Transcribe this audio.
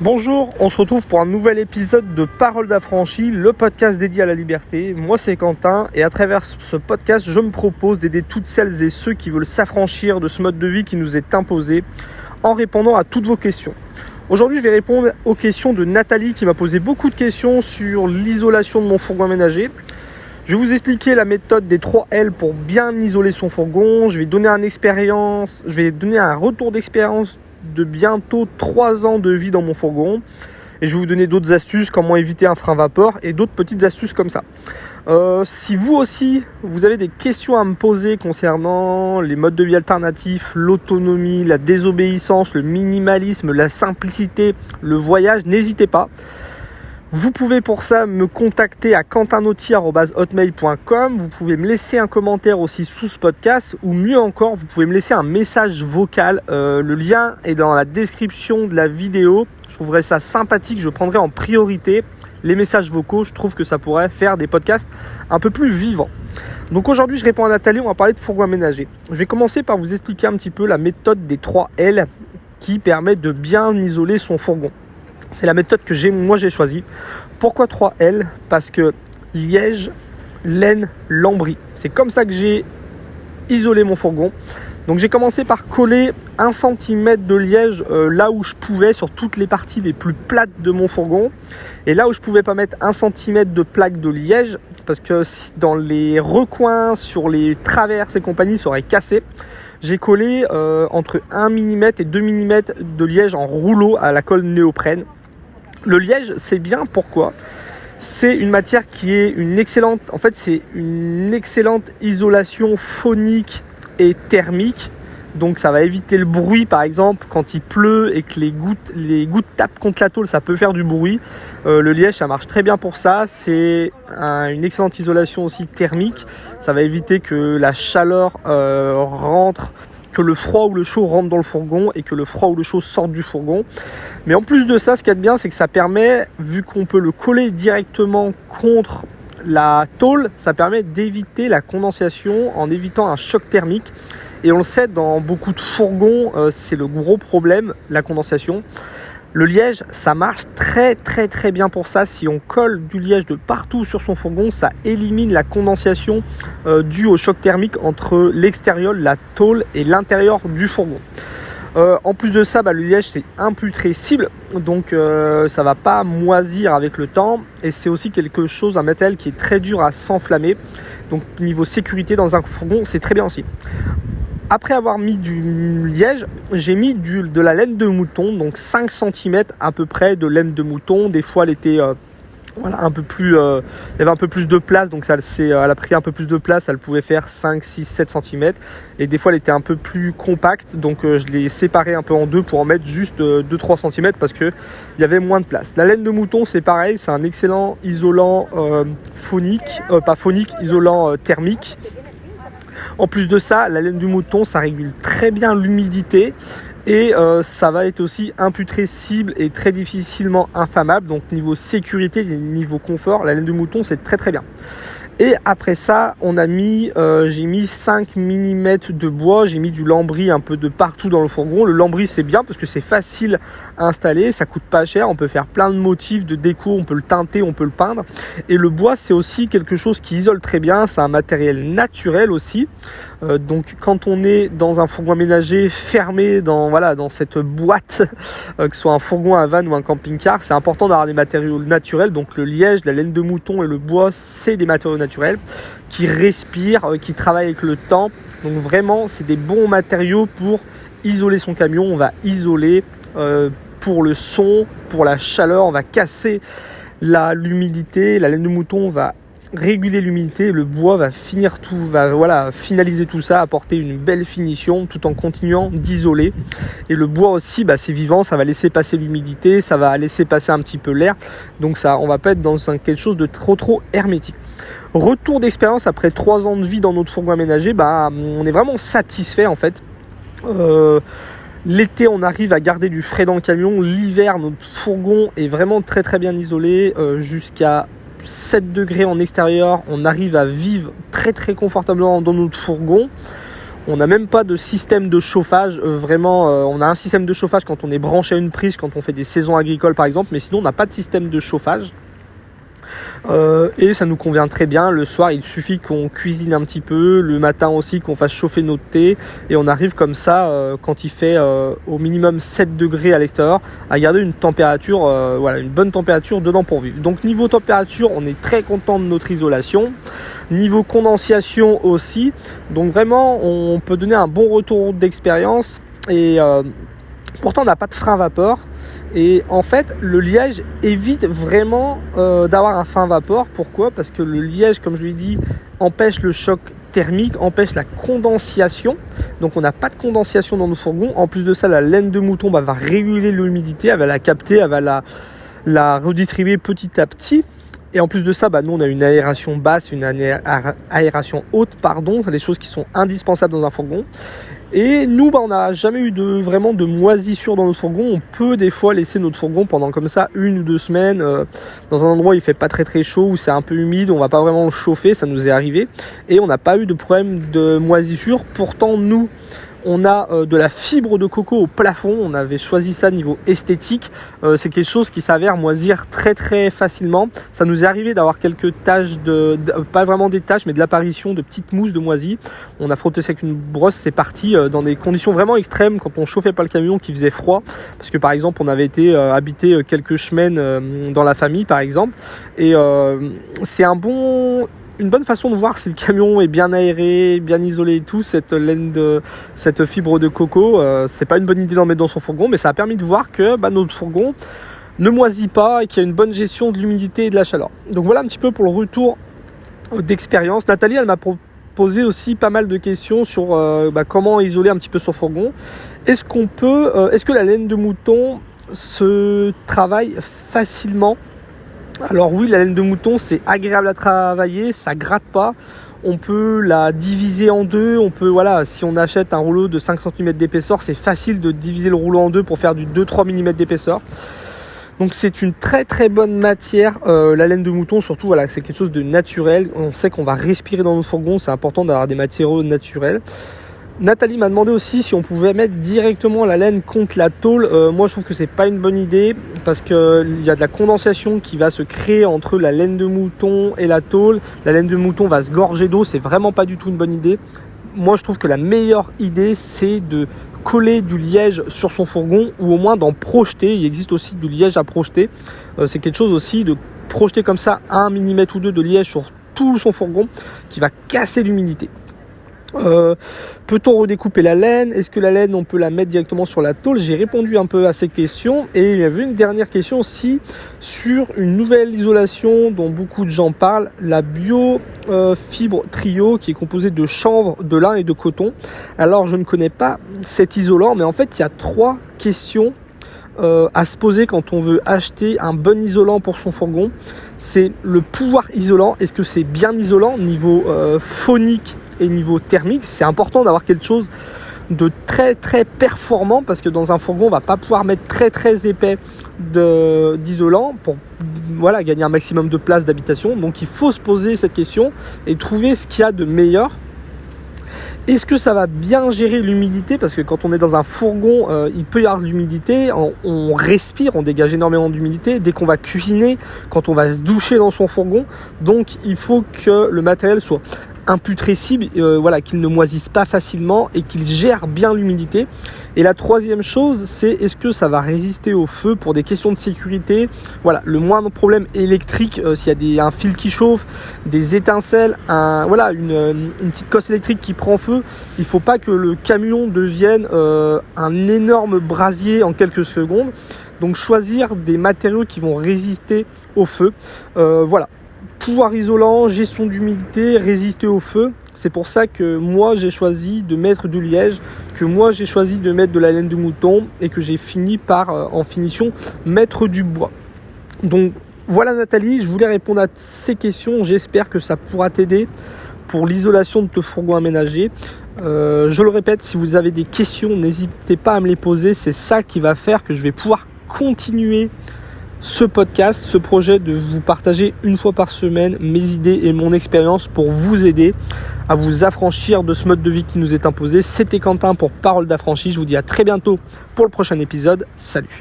Bonjour, on se retrouve pour un nouvel épisode de Paroles d'affranchi, le podcast dédié à la liberté. Moi c'est Quentin et à travers ce podcast, je me propose d'aider toutes celles et ceux qui veulent s'affranchir de ce mode de vie qui nous est imposé en répondant à toutes vos questions. Aujourd'hui, je vais répondre aux questions de Nathalie qui m'a posé beaucoup de questions sur l'isolation de mon fourgon aménagé. Je vais vous expliquer la méthode des 3 L pour bien isoler son fourgon. Je vais donner un retour d'expérience de bientôt 3 ans de vie dans mon fourgon. Et je vais vous donner d'autres astuces, comment éviter un frein vapeur et d'autres petites astuces comme ça. Si vous aussi, vous avez des questions à me poser concernant les modes de vie alternatifs, l'autonomie, la désobéissance, le minimalisme, la simplicité, le voyage, n'hésitez pas. Vous pouvez pour ça me contacter à quentinauty@hotmail.com. Vous pouvez me laisser un commentaire aussi sous ce podcast ou mieux encore, vous pouvez me laisser un message vocal. Le lien est dans la description de la vidéo. Je trouverais ça sympathique. Je prendrai en priorité les messages vocaux. Je trouve que ça pourrait faire des podcasts un peu plus vivants. Donc aujourd'hui, je réponds à Nathalie. On va parler de fourgon aménagé. Je vais commencer par vous expliquer un petit peu la méthode des 3 L qui permet de bien isoler son fourgon. C'est la méthode que j'ai choisie. Pourquoi 3 L ? Parce que liège, laine, lambris. C'est comme ça que j'ai isolé mon fourgon. Donc j'ai commencé par coller 1 cm de liège là où je pouvais, sur toutes les parties les plus plates de mon fourgon. Et là où je pouvais pas mettre 1 cm de plaque de liège, parce que dans les recoins, sur les traverses et compagnie, ça aurait cassé. J'ai collé entre 1 mm et 2 mm de liège en rouleau à la colle néoprène. Le liège, c'est bien, pourquoi ? C'est une matière qui est une excellente isolation phonique et thermique. Donc ça va éviter le bruit, par exemple, quand il pleut et que les gouttes tapent contre la tôle, ça peut faire du bruit. Le liège, ça marche très bien pour ça. C'est une excellente isolation aussi thermique. Ça va éviter que la chaleur rentre, que le froid ou le chaud rentre dans le fourgon et que le froid ou le chaud sorte du fourgon. Mais en plus de ça, ce qu'il y a de bien, c'est que ça permet, vu qu'on peut le coller directement contre la tôle, ça permet d'éviter la condensation en évitant un choc thermique. Et on le sait, dans beaucoup de fourgons, c'est le gros problème, la condensation. Le liège, ça marche très bien pour ça. Si on colle du liège de partout sur son fourgon, ça élimine la condensation due au choc thermique entre l'extérieur, la tôle et l'intérieur du fourgon. En plus de ça, le liège c'est imputrescible, donc ça va pas moisir avec le temps. Et c'est aussi un matériel qui est très dur à s'enflammer. Donc niveau sécurité dans un fourgon, c'est très bien aussi. Après avoir mis du liège, j'ai mis de la laine de mouton, donc 5 cm à peu près de laine de mouton. Des fois, elle était il y avait un peu plus de place, donc elle a pris un peu plus de place, elle pouvait faire 5, 6, 7 cm. Et des fois, elle était un peu plus compacte, donc je l'ai séparée un peu en deux pour en mettre juste 2-3 cm parce qu'il y avait moins de place. La laine de mouton, c'est pareil, c'est un excellent isolant isolant thermique. En plus de ça, la laine du mouton, ça régule très bien l'humidité et ça va être aussi imputrescible et très difficilement inflammable. Donc niveau sécurité, niveau confort, la laine de mouton, c'est très bien. Et après ça, j'ai mis 5 mm de bois, j'ai mis du lambris un peu de partout dans le fourgon. Le lambris, c'est bien parce que c'est facile à installer, ça coûte pas cher, on peut faire plein de motifs de déco, on peut le teinter, on peut le peindre. Et le bois, c'est aussi quelque chose qui isole très bien, c'est un matériel naturel aussi. Donc quand on est dans un fourgon aménagé fermé dans cette boîte, que ce soit un fourgon, un van ou un camping-car, c'est important d'avoir des matériaux naturels. Donc le liège, la laine de mouton et le bois, c'est des matériaux naturels qui respirent, qui travaillent avec le temps. Donc vraiment, c'est des bons matériaux pour isoler son camion. On va isoler pour le son, pour la chaleur, on va casser l'humidité. La laine de mouton va réguler l'humidité, le bois va finaliser tout ça, apporter une belle finition tout en continuant d'isoler. Et le bois aussi, c'est vivant, ça va laisser passer l'humidité, ça va laisser passer un petit peu l'air, donc ça, on va pas être dans quelque chose de trop hermétique. Retour d'expérience après 3 ans de vie dans notre fourgon aménagé, on est vraiment satisfait en fait. L'été, on arrive à garder du frais dans le camion. L'hiver, notre fourgon est vraiment très bien isolé, jusqu'à 7 degrés en extérieur, on arrive à vivre très confortablement dans notre fourgon. On n'a même pas de système de chauffage, on a un système de chauffage quand on est branché à une prise, quand on fait des saisons agricoles par exemple, mais sinon on n'a pas de système de chauffage. Et ça nous convient très bien. Le soir il suffit qu'on cuisine un petit peu, le matin aussi qu'on fasse chauffer notre thé, et on arrive comme ça quand il fait au minimum 7 degrés à l'extérieur à garder une température, une bonne température dedans pour vivre. Donc niveau température on est très content de notre isolation. Niveau condensation aussi, donc vraiment on peut donner un bon retour d'expérience, et pourtant on n'a pas de frein vapeur. Et en fait, le liège évite vraiment d'avoir un frein vapeur. Pourquoi ? Parce que le liège, comme je l'ai dit, empêche le choc thermique, empêche la condensation. Donc on n'a pas de condensation dans nos fourgons. En plus de ça, la laine de mouton va réguler l'humidité, elle va la capter, elle va la redistribuer petit à petit. Et en plus de ça, nous on a une aération basse, une aération haute, les choses qui sont indispensables dans un fourgon. Et nous, on n'a jamais eu vraiment de moisissure dans notre fourgon. On peut des fois laisser notre fourgon pendant comme ça 1 ou 2 semaines dans un endroit où il fait pas très très chaud, où c'est un peu humide, on va pas vraiment le chauffer, ça nous est arrivé. Et on n'a pas eu de problème de moisissure. Pourtant, nous, on a de la fibre de coco au plafond. On avait choisi ça niveau esthétique. C'est quelque chose qui s'avère moisir très très facilement. Ça nous est arrivé d'avoir quelques taches pas vraiment des taches, mais de l'apparition de petites mousses de moisis. On a frotté ça avec une brosse, c'est parti dans des conditions vraiment extrêmes quand on chauffait pas le camion, qu'il faisait froid. Parce que par exemple, on avait été habité quelques semaines dans la famille par exemple. Et c'est une bonne façon de voir si le camion est bien aéré, bien isolé et tout, cette fibre de coco. C'est pas une bonne idée d'en mettre dans son fourgon, mais ça a permis de voir que notre fourgon ne moisit pas et qu'il y a une bonne gestion de l'humidité et de la chaleur. Donc voilà un petit peu pour le retour d'expérience. Nathalie, elle m'a posé aussi pas mal de questions sur comment isoler un petit peu son fourgon. Est-ce que la laine de mouton se travaille facilement ? Alors oui, la laine de mouton, c'est agréable à travailler, ça gratte pas. On peut la diviser en deux. Si on achète un rouleau de 5 cm d'épaisseur, c'est facile de diviser le rouleau en deux pour faire du 2-3 mm d'épaisseur. Donc c'est une très très bonne matière, la laine de mouton, surtout c'est quelque chose de naturel. On sait qu'on va respirer dans nos fourgons, c'est important d'avoir des matériaux naturels. Nathalie m'a demandé aussi si on pouvait mettre directement la laine contre la tôle. Moi je trouve que c'est pas une bonne idée parce qu'il y a de la condensation qui va se créer entre la laine de mouton et la tôle. La laine de mouton va se gorger d'eau, c'est vraiment pas du tout une bonne idée. Moi je trouve que la meilleure idée c'est de coller du liège sur son fourgon, ou au moins d'en projeter. Il existe aussi du liège à projeter. C'est quelque chose aussi de projeter comme ça 1 mm ou 2 de liège sur tout son fourgon qui va casser l'humidité. Peut-on redécouper la laine ? Est-ce que la laine on peut la mettre directement sur la tôle ? J'ai répondu un peu à ces questions, et il y avait une dernière question aussi sur une nouvelle isolation dont beaucoup de gens parlent, la Biofibre Trio, qui est composée de chanvre, de lin et de coton. Alors je ne connais pas cet isolant, mais en fait il y a 3 questions à se poser quand on veut acheter un bon isolant pour son fourgon. C'est le pouvoir isolant. Est-ce que c'est bien isolant niveau phonique et niveau thermique ? C'est important d'avoir quelque chose de très très performant, parce que dans un fourgon on va pas pouvoir mettre très très épais d'isolant pour gagner un maximum de place d'habitation. Donc il faut se poser cette question et trouver ce qu'il y a de meilleur. Est-ce que ça va bien gérer l'humidité ? Parce que quand on est dans un fourgon, il peut y avoir de l'humidité, on respire, on dégage énormément d'humidité. Dès qu'on va cuisiner, quand on va se doucher dans son fourgon, donc il faut que le matériel soit imputrescible, qu'il ne moisisse pas facilement et qu'il gère bien l'humidité. Et la troisième chose, c'est est-ce que ça va résister au feu pour des questions de sécurité. Le moindre problème électrique, s'il y a un fil qui chauffe, des étincelles, une petite cosse électrique qui prend feu, il ne faut pas que le camion devienne un énorme brasier en quelques secondes. Donc choisir des matériaux qui vont résister au feu. Pouvoir isolant, gestion d'humidité, résister au feu. C'est pour ça que moi j'ai choisi de mettre du liège, que moi j'ai choisi de mettre de la laine de mouton, et que j'ai fini par en finition mettre du bois. Donc voilà Nathalie, je voulais répondre à ces questions. J'espère que ça pourra t'aider pour l'isolation de ton fourgon aménagé. Je le répète, si vous avez des questions, n'hésitez pas à me les poser. C'est ça qui va faire que je vais pouvoir continuer ce podcast, ce projet de vous partager une fois par semaine mes idées et mon expérience pour vous aider à vous affranchir de ce mode de vie qui nous est imposé. C'était Quentin pour Parole d'affranchi. Je vous dis à très bientôt pour le prochain épisode. Salut.